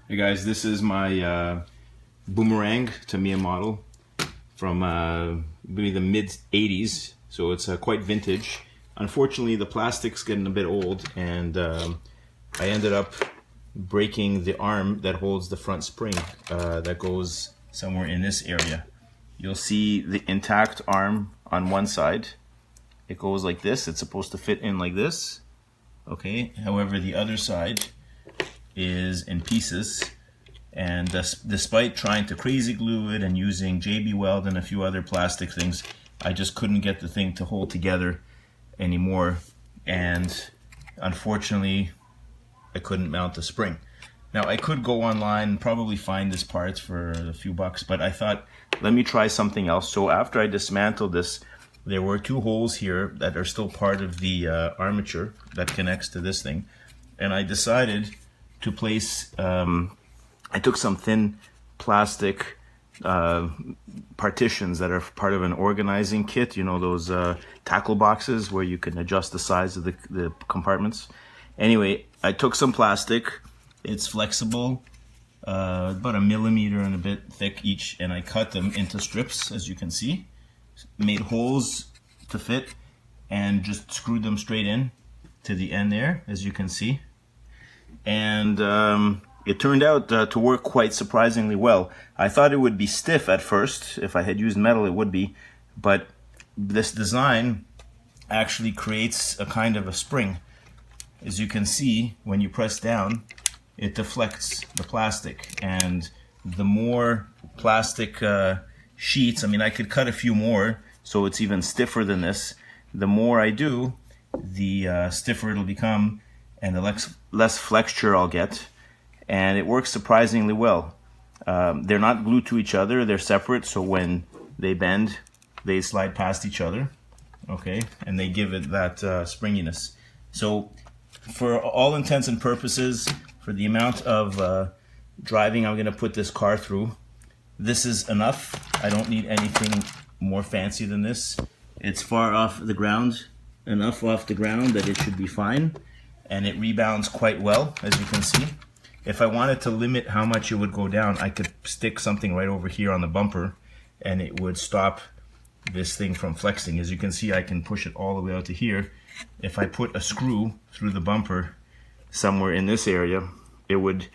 Hey guys, this is my Boomerang Tamiya model from maybe the mid 80s, so it's quite vintage. Unfortunately, the plastic's getting a bit old, and I ended up breaking the arm that holds the front spring that goes somewhere in this area. You'll see the intact arm on one side. It goes like this. It's supposed to fit in like this. Okay, however, the other side is in pieces, and despite trying to crazy glue it and using JB Weld and a few other plastic things, I just couldn't get the thing to hold together anymore, and unfortunately I couldn't mount the spring. Now I could go online and probably find this part for a few bucks, but I thought, let me try something else. So after I dismantled this, there were two holes here that are still part of the armature that connects to this thing, and I decided to place, I took some thin plastic partitions that are part of an organizing kit, you know, those tackle boxes where you can adjust the size of the compartments. Anyway, I took some plastic, it's flexible, about a millimeter and a bit thick each, and I cut them into strips, as you can see, made holes to fit, and just screwed them straight in to the end there, as you can see. And it turned out to work quite surprisingly well. I thought it would be stiff at first. If I had used metal, it would be, but this design actually creates a kind of a spring. As you can see, when you press down, it deflects the plastic, and the more plastic sheets, I mean, I could cut a few more so it's even stiffer than this. The more I do, the stiffer it'll become, and the less flexure I'll get, and it works surprisingly well. They're not glued to each other, they're separate, so when they bend, they slide past each other, okay, and they give it that springiness. So for all intents and purposes, for the amount of driving I'm going to put this car through, this is enough. I don't need anything more fancy than this. It's far off the ground, enough off the ground that it should be fine, and it rebounds quite well, as you can see. If I wanted to limit how much it would go down, I could stick something right over here on the bumper, and it would stop this thing from flexing. As you can see, I can push it all the way out to here. If I put a screw through the bumper somewhere in this area, it would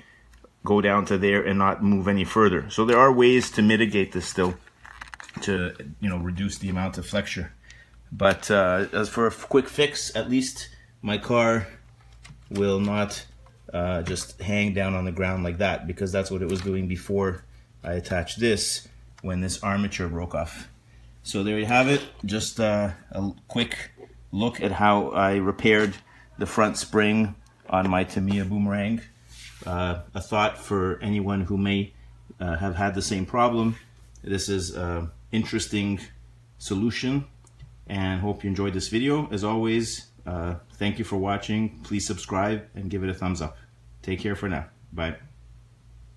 go down to there and not move any further. So there are ways to mitigate this still, to, you know, reduce the amount of flexure. But as for a quick fix, at least my car will not just hang down on the ground like that, because that's what it was doing before I attached this when this armature broke off. So there you have it, just a quick look at how I repaired the front spring on my Tamiya Boomerang. A thought for anyone who may have had the same problem. This is an interesting solution, and hope you enjoyed this video. As always, thank you for watching. Please subscribe and give it a thumbs up. Take care for now. Bye.